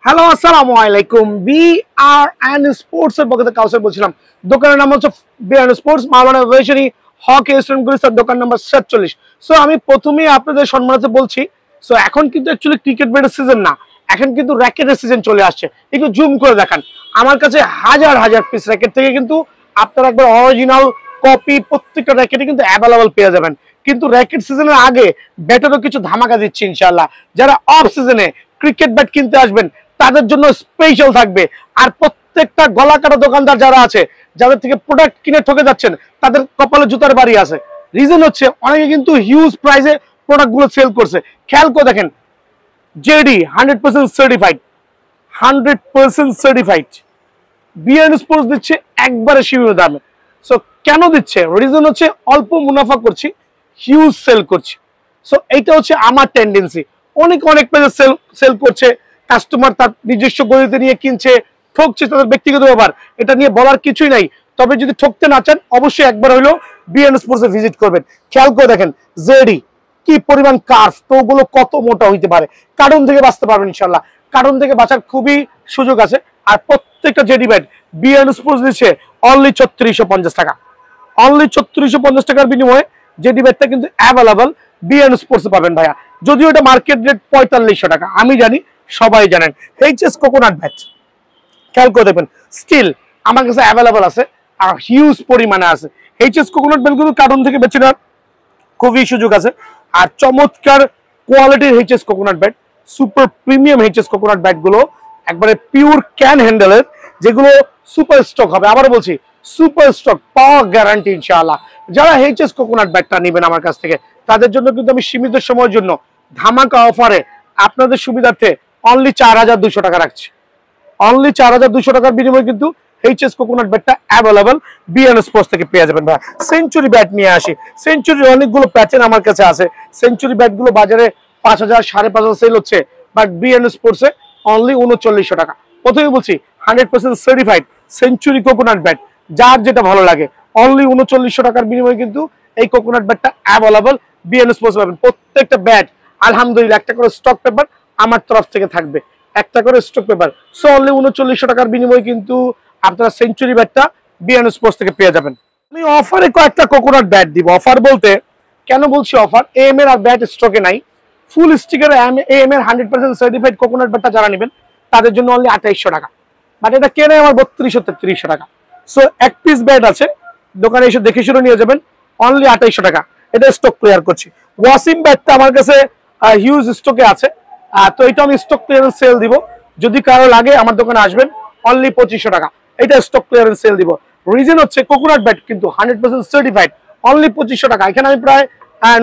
Hello আসসালামু আলাইকুম। BRN sports এর পক্ষ থেকে কাউসার বলছিলাম। দোকানের নাম হচ্ছে BRN স্পোর্টস, মাওলানা ভার্সিটি হকি স্টুডেন্ট গুলিস্তান, দোকান নাম্বার 47। সো আমি প্রথমেই আপনাদের সম্মানিত বলছি, সো এখন কিন্তু অ্যাকচুয়ালি ক্রিকেট ব্যাটের সিজন না, এখন কিন্তু র্যাকেটের সিজন চলে আসছে। একটু জুম করে দেখান, আমার কাছে হাজার হাজার পিস র্যাকেট থেকে কিন্তু আপনারা একবার অরিজিনাল কপি প্রত্যেকটা র্যাকেটে কিন্তু অ্যাভেলেবল পেয়ে যাবেন। কিন্তু র্যাকেট সিজনের আগে ব্যাটেরও কিছু ধামাকা দিচ্ছি ইনশাআল্লাহ। যারা অফ সিজনে ক্রিকেট ব্যাট কিনতে আসবেন তাদের জন্য স্পেশাল থাকবে। আর প্রত্যেকটা গলা কাটা দোকানদার যারা আছে, যাদের থেকে প্রোডাক্ট কিনে ঠকে যাচ্ছেন, তাদের কপালে জুতার বাড়ি আছে। রিজন হচ্ছে অনেকে কিন্তু হিউজ প্রাইসে প্রোডাক্টগুলো সেল করছে। খেয়াল করে দেখেন, JD 100% certified, 100% certified BRN sports দিচ্ছে একবারে সীমিত দামে। সো কেন দিচ্ছে? রিজন হচ্ছে অল্প মুনাফা করছি, হিউজ সেল করছি। সো এইটা হচ্ছে আমার টেন্ডেন্সি। অনেক পেজে সেল করছে, কাস্টমার তার নিজস্ব গতিতে নিয়ে কিনছে, ঠকছে, তাদের ব্যক্তিগত ব্যাপার, এটা নিয়ে বলার কিছুই নাই। তবে যদি ঠকতে না চান অবশ্যই একবার হলেও BRN স্পোর্টসে ভিজিট করবেন। খেয়াল করে দেখেন জেডি কি পরিমাণ কার্ভ, টোগুলো কত মোটা হইতে পারে। কার্টুন থেকে বাঁচতে পারবেন ইনশাল্লাহ, কার্টুন থেকে বাঁচার খুবই সুযোগ আছে। আর প্রত্যেকটা জেডি ব্যাট BRN স্পোর্টস দিচ্ছে অনলি 3650 টাকা। অনলি 3650 টাকার বিনিময়ে জেডি ব্যাটটা কিন্তু অ্যাভেলেবল BRN স্পোর্টসে পাবেন ভাইয়া। যদিও এটা মার্কেট রেট 4500 টাকা, আমি জানি, সবাই জানেন। HS কোকোনাট ব্যাট খেয়াল করে দেখবেন, স্টিল আমার কাছে অ্যাভেলেবল আছে আর হিউজ পরিমাণে আছে। HS কোকোনাট ব্যাট কিন্তু কার্টুন থেকে বেছে নেওয়ার খুবই সুযোগ আছে। আর চমৎকার কোয়ালিটির HS coconut bat, super premium HS coconut ব্যাটগুলো একবারে পিওর ক্যান হ্যান্ডেলের, যেগুলো সুপার স্টক হবে। আবার বলছি, সুপার স্টক পাওয়ার গ্যারান্টি ইনশাআল্লাহ। যারা HS কোকোনাট ব্যাটটা নেবেন আমার কাছ থেকে, তাদের জন্য কিন্তু আমি সীমিত সময়ের জন্য ধামাকা অফারে আপনাদের সুবিধার্থে অনলি 4200 টাকা রাখছি। অনলি 4200 টাকার বিনিময়ে কিন্তু HS কোকোনাট ব্যাটটা অ্যাভেলেবল BRN স্পোর্টস থেকে পেয়ে যাবেন ভাই। সেঞ্চুরি ব্যাট নিয়ে আসি। সেঞ্চুরির অনেকগুলো প্যাটার্ন আমার কাছে আছে। সেঞ্চুরি ব্যাটগুলো বাজারে 5000 5500 সেল হচ্ছে, বাট BRN স্পোর্টসে অনলি 3900 টাকা। প্রথমে বলছি 100% সার্টিফাইড সেঞ্চুরি কোকোনাট ব্যাট, যার যেটা ভালো লাগে অনলি 3900 টাকার বিনিময়ে কিন্তু এই কোকোনাট ব্যাটটা অ্যাভেলেবল BRN স্পোর্টস পাবেন। প্রত্যেকটা ব্যাট আলহামদুলিল্লাহ একটা করে স্টক পেপার আমার তরফ থেকে থাকবে, একটা করে স্টক পেপার। সো অনলি 3900 টাকার বিনিময়ে কিন্তু আপনারা সেঞ্চুরি ব্যাটটা BRN স্পোর্টস থেকে পেয়ে যাবেন। আমি অফারে কয়েকটা কোকোনাট ব্যাট দিব। অফার বলতে কেন বলছি অফার, AM এর আর ব্যাট স্টকে নাই। ফুল স্টিকার AM এর 100% সার্টিফাইড কোকোনাট ব্যাটটা যারা নেবেন তাদের জন্য অনলি 2800 টাকা, বাট এটা কেনে আমার 3200-3300 টাকা। সো এক পিস ব্যাট আছে, দোকানে এসে দেখে শুনে নিয়ে যাবেন, অনলি 2800 টাকা। এটা স্টক ক্লিয়ার করছি। ওয়াসিম ব্যাটটা আমার কাছে হিউজ স্টকে আছে, তো এটা আমি স্টক ক্লিয়ারেন্স সেল দিব। যদি কারো লাগে আমার দোকানে আসবেন, অনলি 2500 টাকা। এটা স্টক ক্লিয়ারেন্স সেল দিব। রিজন হচ্ছে কোকোনাট ব্যাট কিন্তু 100% সার্টিফাইড, অনলি 2500 টাকা। এখানে আমি প্রায়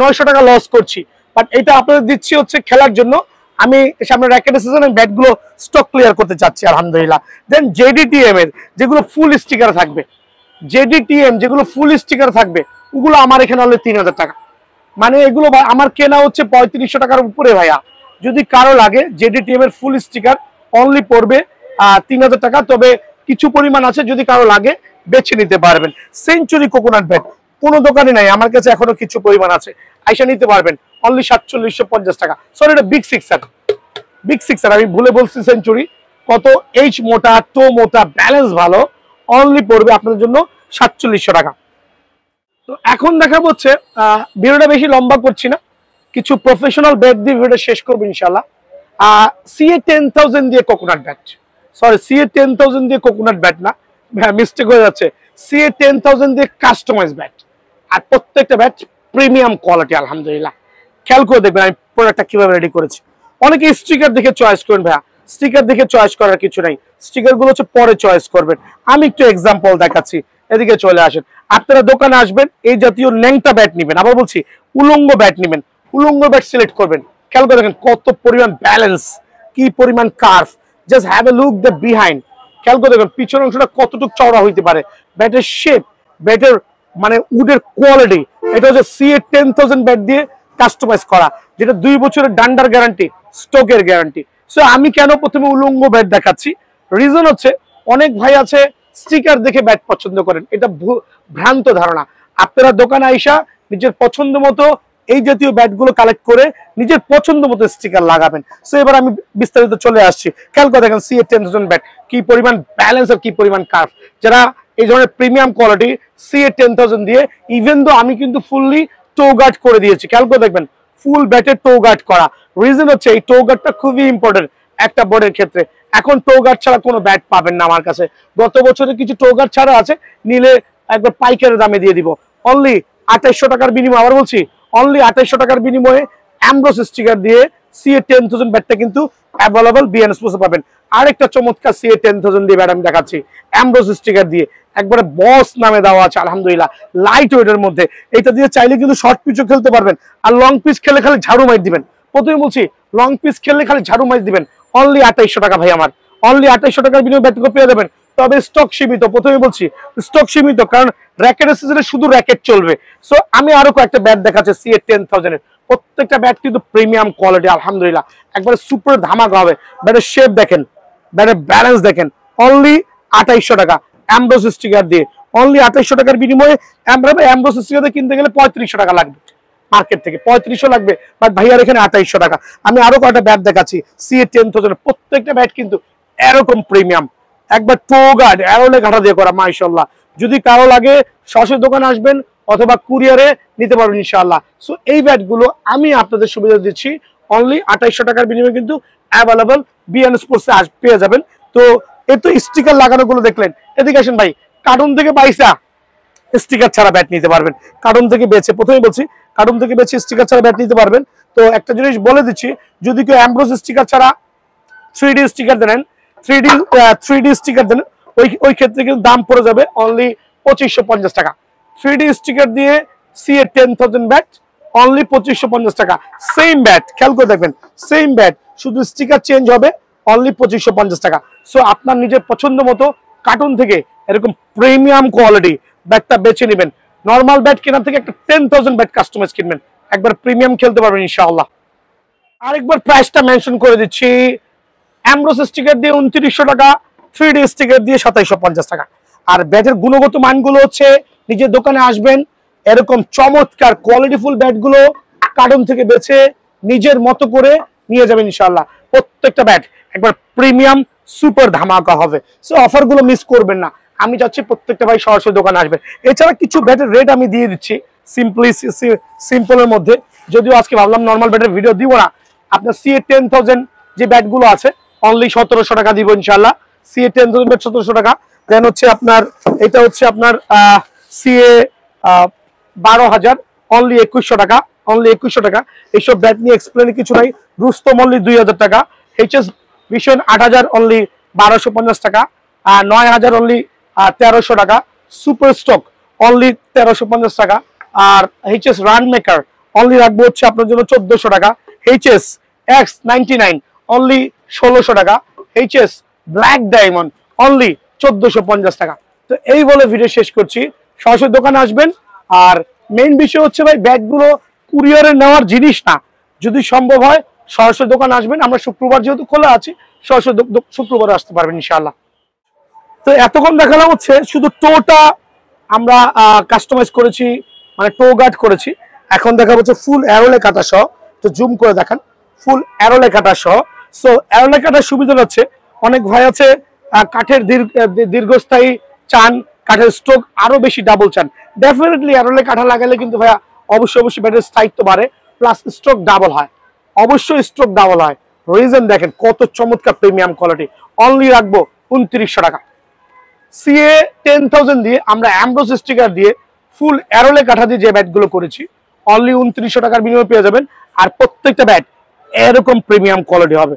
900 টাকা লস করছি, বাট এটা আপনাদের দিচ্ছি হচ্ছে খেলার জন্য। আমি সামনে র্যাকেটের সিজনে ব্যাটগুলো স্টক ক্লিয়ার করতে চাচ্ছি আলহামদুলিল্লাহ। দেন JDTM এর যেগুলো ফুল স্টিকার থাকবে, JDTM যেগুলো ফুল স্টিকার থাকবে, ওগুলো আমার এখানে অনলি 3000 টাকা। মানে এগুলো আমার কেনা হচ্ছে 3500 টাকার উপরে ভাইয়া। যদি কারো লাগে JDTM এর ফুল স্টিকার অনলি পড়বে 3000 টাকা। তবে কিছু পরিমাণ আছে, যদি কারো লাগে বেছে নিতে পারবেন। সেঞ্চুরি কোকোনাট ব্যাট কোনো দোকানে নাই, আমার কাছে এখনো কিছু পরিমাণ আছে, আইসা নিতে পারবেন অনলি 4750 টাকা। সরি, এটা বিগ সিক্সার, আমি ভুলে বলছি সেঞ্চুরি। কত এইচ মোটা, টো মোটা, ব্যালেন্স ভালো, অনলি পড়বে আপনাদের জন্য 4700 টাকা। তো এখন দেখা হচ্ছে ভিডিওটা বেশি লম্বা করছি না, কিছু প্রফেশনাল ব্যাট দিয়ে ভিডিওটা শেষ করবো ইনশাল্লাহ। CA10000 দিয়ে কোকোনাট ব্যাট, সরি CA10000 দিয়ে কোকোনাট ব্যাট না, মিস্টেক হয়ে যাচ্ছে। CA10000 দিয়ে কাস্টমাইজ ব্যাট, আর প্রত্যেকটা ব্যাট প্রিমিয়াম কোয়ালিটি আলহামদুলিল্লাহ। খেয়াল করে দেখবেন আমি প্রোডাক্টটা কিভাবে রেডি করেছি। অনেকে স্টিকার দেখে চয়েস করেন ভাইয়া, স্টিকার দেখে চয়েস করার কিছু নাই, স্টিকার গুলো হচ্ছে পরে চয়েস করবেন। আমি একটু এক্সাম্পল দেখাচ্ছি, এদিকে চলে আসেন। আপনারা দোকানে আসবেন, এই জাতীয় ন্যাংটা ব্যাট নেবেন, আবার বলছি উলঙ্গ ব্যাট নেবেন, উলঙ্গ ব্যাট সিলেক্ট করবেন। খেয়াল করে দেখেন কত পরিমাণ ব্যালেন্স, কি পরিমাণ curve, just have a look the behind. খেয়াল করে দেখেন পিছনের অংশটা কতটুকু চওড়া হইতে পারে, ব্যাটের শেপ, ব্যাটের মানে উডের কোয়ালিটি। এটা হচ্ছে CA10000 ব্যাট দিয়ে কাস্টমাইজ করা, যেটা 2 বছরের ডান্ডার গ্যারান্টি, স্টকের গ্যারান্টি। সো আমি কেন প্রথমে উলঙ্গ ব্যাট দেখাচ্ছি, রিজন হচ্ছে অনেক ভাই আছে স্টিকার দেখে ব্যাট পছন্দ করেন, এটা ভ্রান্ত ধারণা। আপনারা দোকানে আইসা নিজের পছন্দ মতো এই জাতীয় ব্যাটগুলো কালেক্ট করে নিজের পছন্দ মতো স্টিকার লাগাবেন। সো এবার আমি বিস্তারিত চলে আসছি। খেয়াল করে দেখেন CA-10000 ব্যাট কি পরিমাণ ব্যালেন্স আর কি পরিমাণ কার্ভ। যারা এই ধরনের প্রিমিয়াম কোয়ালিটি CA-10000 দিয়ে, ইভেন দো আমি কিন্তু ফুললি টো গার্ড করে দিয়েছি। খেয়াল করে দেখবেন ফুল ব্যাটের টো গার্ড করা। রিজন হচ্ছে এই টো গার্ডটা খুবই ইম্পর্টেন্ট একটা বোর্ডের ক্ষেত্রে। এখন টো গার্ড ছাড়া কোনো ব্যাট পাবেন না আমার কাছে। গত বছরে কিছু টো গার্ড ছাড়া আছে, নিলে একবার পাইকারি দামে দিয়ে দিব। অনলি 2800 টাকার বিনিময়ে, আবার বলছি অনলি 2800 টাকার বিনিময়ে অ্যামব্রোস স্টিকার দিয়ে CA-10000 ব্যাটটা কিন্তু অ্যাভেলেবল বিএন স্পোর্টসে পাবেন। আরেকটা চমৎকার CA-10000 দিয়ে ব্যাট আমি দেখাচ্ছি অ্যামব্রোস স্টিকার দিয়ে, একবারে বস নামে দেওয়া আছে আলহামদুলিল্লাহ, লাইট ওয়েটের মধ্যে। এটা দিয়ে চাইলে কিন্তু শর্ট পিচও খেলতে পারবেন, আর লং পিচ খেলে খালি ঝাড়ু মাইর দিবেন। প্রথমে বলছি লং পিচ খেললে খালি ঝাড়ু মাইর দিবেন। অনলি 2800 টাকা ভাই আমার, অনলি 2800 টাকার বিনিময়ে ব্যাটগুলো পেয়ে যাবেন। তবে স্টক সীমিত, প্রথমে বলছি স্টক সীমিত, কারণ র্যাকেটের সিজনে শুধু র্যাকেট চলবে। সো আমি আরো কয়েকটা ব্যাট দেখাচ্ছি CA-10000 এর। প্রত্যেকটা ব্যাট কিন্তু প্রিমিয়াম কোয়ালিটি আলহামদুলিল্লাহ, একবারে সুপার ধামাকা হবে। ব্যাটের শেপ দেখেন, ব্যাটের ব্যালেন্স দেখেন। অনলি 2800 টাকা অ্যামব্রোস স্টিকার দিয়ে, অনলি 2800 টাকার বিনিময়ে অ্যামব্রোস স্টিকার দিয়ে কিনতে গেলে 3500 টাকা লাগবে, মার্কেট থেকে 3500 লাগবে, বাট ভাইয়ার এখানে 2800 টাকা। আমি আরো কয়েকটা ব্যাট দেখাচ্ছি CA-10000 এর। প্রত্যেকটা ব্যাট কিন্তু এরকম প্রিমিয়াম, একবার টো গার্ড অ্যারোলে ঘাটা দিয়ে করা মাশাআল্লাহ। যদি কারো লাগে সরাসরি দোকানে আসবেন অথবা কুরিয়ারে নিতে পারবেন ইনশাআল্লাহ। সো এই ব্যাটগুলো আমি আপনাদের সুবিধা দিচ্ছি অনলি 2800 টাকার বিনিময়ে কিন্তু অ্যাভেলেবল বিএন স্পোর্টসে পেয়ে যাবেন। তো এই তো স্টিকার লাগানোগুলো দেখলেন, এদিকে আসেন ভাই। কার্টুন থেকে পাইসা স্টিকার ছাড়া ব্যাট নিতে পারবেন, কার্টুন থেকে বেছে, প্রথমেই বলছি কার্টুন থেকে বেছে স্টিকার ছাড়া ব্যাট নিতে পারবেন। তো একটা জিনিস বলে দিচ্ছি, যদি কেউ অ্যামব্রোস স্টিকার ছাড়া 3D স্টিকার দেন, 3D স্টিকার দেন, ওই ক্ষেত্রে কিন্তু দাম পড়ে যাবে অনলি 2550 টাকা। 3D স্টিকার দিয়ে CA-10000 ব্যাট অনলি 2550 টাকা। সেম ব্যাট, খেয়াল করে দেখবেন সেম ব্যাট, শুধু স্টিকার চেঞ্জ হবে, অনলি 2550 টাকা। সো আপনার নিজের পছন্দ মতো কার্টুন থেকে এরকম প্রিমিয়াম কোয়ালিটি ব্যাটটা বেছে নেবেন। নর্মাল ব্যাট কেনার থেকে একটা 10000 ব্যাট কাস্টমাইজ কিনবেন, একবার প্রিমিয়াম খেলতে পারবেন ইনশাআল্লাহ। আরেকবার প্রাইসটা মেনশন করে দিচ্ছি, অ্যামব্রোস স্টিকার দিয়ে 2900 টাকা, 3D স্টিকার দিয়ে 2750 টাকা। আর ব্যাটের গুণগত মানগুলো হচ্ছে, নিজের দোকানে আসবেন, এরকম চমৎকার কোয়ালিটিফুল ব্যাটগুলো কার্টুন থেকে বেছে নিজের মতো করে নিয়ে যাবেন ইনশাআল্লাহ। প্রত্যেকটা ব্যাট একবার প্রিমিয়াম সুপার ধামাকা হবে। সো অফারগুলো মিস করবেন না। আমি চাচ্ছি প্রত্যেকটা ভাই সরাসরি দোকানে আসবেন। এছাড়া কিছু ব্যাটের রেট আমি দিয়ে দিচ্ছি সিম্পলের মধ্যে, যদিও আজকে ভাবলাম নর্মাল ব্যাটের ভিডিও দিব না। আপনার CA-10000 যে ব্যাটগুলো আছে অনলি 1700 টাকা দিব ইনশাআল্লাহ। CA-10000 ব্যাট 1700 টাকা। দেন হচ্ছে আপনার এটা হচ্ছে আপনার CA-12000 অনলি 2100 টাকা, অনলি 2100 টাকা। এইসব ব্যাট নিয়ে এক্সপ্লেন কিছু নাই। রুস্তম অনলি 2000 টাকা, HS ভিশন 8000 অনলি 1250 টাকা, 9000 অনলি 1300 টাকা, সুপার স্টক অনলি 1350 টাকা। আর HS রান মেকার অনলি রাখবো হচ্ছে আপনার জন্য 1400 টাকা। HS X99 অনলি 1600 টাকা। HS ব্ল্যাক ডায়মন্ড অনলি 1450 টাকা। তো এই বলে ভিডিও শেষ করছি। সরাসরি দোকানে আসবেন। আর মেইন বিষয় হচ্ছে ভাই, ব্যাগগুলো কুরিয়ারে নেওয়ার জিনিস না, যদি সম্ভব হয় সরাসরি দোকানে আসবেন। আমরা শুক্রবার যেহেতু খোলা আছি, সরাসরি শুক্রবার আসতে পারবেন ইনশাআল্লাহ। তো এতক্ষণ দেখালাম হচ্ছে শুধু টোটা আমরা কাস্টমাইজ করেছি, মানে টো গার্ড করেছি। এখন দেখা হচ্ছে ফুল অ্যারোলে কাটা সহ। তো জুম করে দেখান, ফুল অ্যারোলে কাটা সহ। সো অ্যারোলে কাটার সুবিধা হচ্ছে, অনেক ভাই আছে কাঠের দীর্ঘস্থায়ী চান, কাঠের স্ট্রোক আরো বেশি ডাবল চান। ডেফিনেটলি অ্যারোলে কাঠা লাগালে কিন্তু ভাইয়া অবশ্যই ব্যাটের স্থায়িত্ব বাড়ে, প্লাস স্ট্রোক ডাবল হয়, অবশ্যই স্ট্রোক ডাবল হয়। রিজন দেখেন কত চমৎকার প্রিমিয়াম কোয়ালিটি। অনলি রাখবো 2900 টাকা। CA-10000 দিয়ে আমরা অ্যামব্রোস স্টিকার দিয়ে ফুল অ্যারোলে কাঠা দিয়ে যে ব্যাটগুলো করেছি অনলি 2900 টাকার বিনিময়ে পেয়ে যাবেন। আর প্রত্যেকটা ব্যাট এরকম প্রিমিয়াম কোয়ালিটি হবে।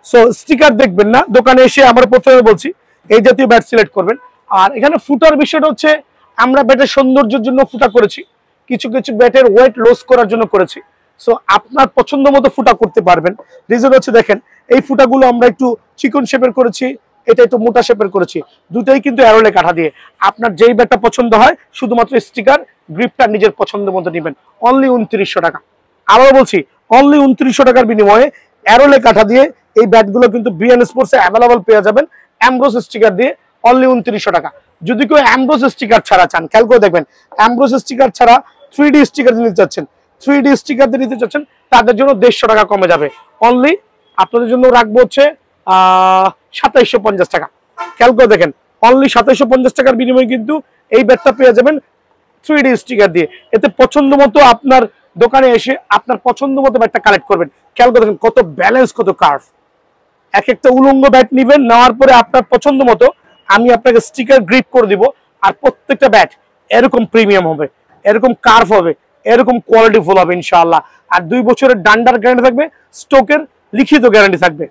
সো স্টিকার দেখবেন না, দোকানে এসে আমরা প্রথমে বলছি এই জাতীয় ব্যাট সিলেক্ট করবেন। আর এখানে ফুটার বিষয়টা হচ্ছে, আমরা ব্যাটের সৌন্দর্যের জন্য ফুটা করেছি, কিছু কিছু ব্যাটের ওয়েট লস করার জন্য করেছি। সো আপনার পছন্দ মতো ফুটা করতে পারবেন। রিজন হচ্ছে দেখেন, এই ফুটাগুলো আমরা একটু চিকন শেপের করেছি, এটা একটু মোটা শেপের করেছি, দুটোই কিন্তু অ্যারোলে কাঠা দিয়ে। আপনার যেই ব্যাটটা পছন্দ হয়, শুধুমাত্র স্টিকার গ্রিপটা নিজের পছন্দ মতো নেবেন। অনলি 2900 টাকা। আবার বলছি, অনলি 2900 টাকার বিনিময়ে অ্যারোলে কাঠা দিয়ে এই ব্যাটগুলো কিন্তু বিএন স্পোর্টসে অ্যাভেলেবল পেয়ে যাবেন অ্যামব্রোস স্টিকার দিয়ে অনলি 2900 টাকা। যদি কেউ অ্যামব্রোস স্টিকার ছাড়া চান, খেয়াল করে দেখবেন, অ্যামব্রোস স্টিকার ছাড়া 3D স্টিকার নিতে চাচ্ছেন, 3D স্টিকার দিয়ে নিতে চাচ্ছেন তাদের জন্য 150 টাকা কমে যাবে। অনলি আপনাদের জন্য রাখবো হচ্ছে 2750 টাকা। খেয়াল করে দেখেন, অনলি 2750 টাকার বিনিময়ে কিন্তু এই ব্যাটটা পেয়ে যাবেন 3D স্টিকার দিয়ে। এতে পছন্দ মতো আপনার দোকানে এসে আপনার পছন্দ মতো ব্যাটটা কালেক্ট করবেন। খেয়াল করে দেখেন কত ব্যালেন্স, কত কার্ভ। এক একটা উলঙ্গ ব্যাট নিবেন, নেওয়ার পরে আপনার পছন্দ মতো আমি আপনাকে স্টিকার গ্রিপ করে দিব। আর প্রত্যেকটা ব্যাট এরকম প্রিমিয়াম হবে, এরকম কার্ভ হবে, এরকম কোয়ালিটি ফুল হবে ইনশাআল্লাহ। আর 2 বছরের ডান্ডার গ্যারান্টি থাকবে, স্টোকের লিখিত গ্যারান্টি থাকবে।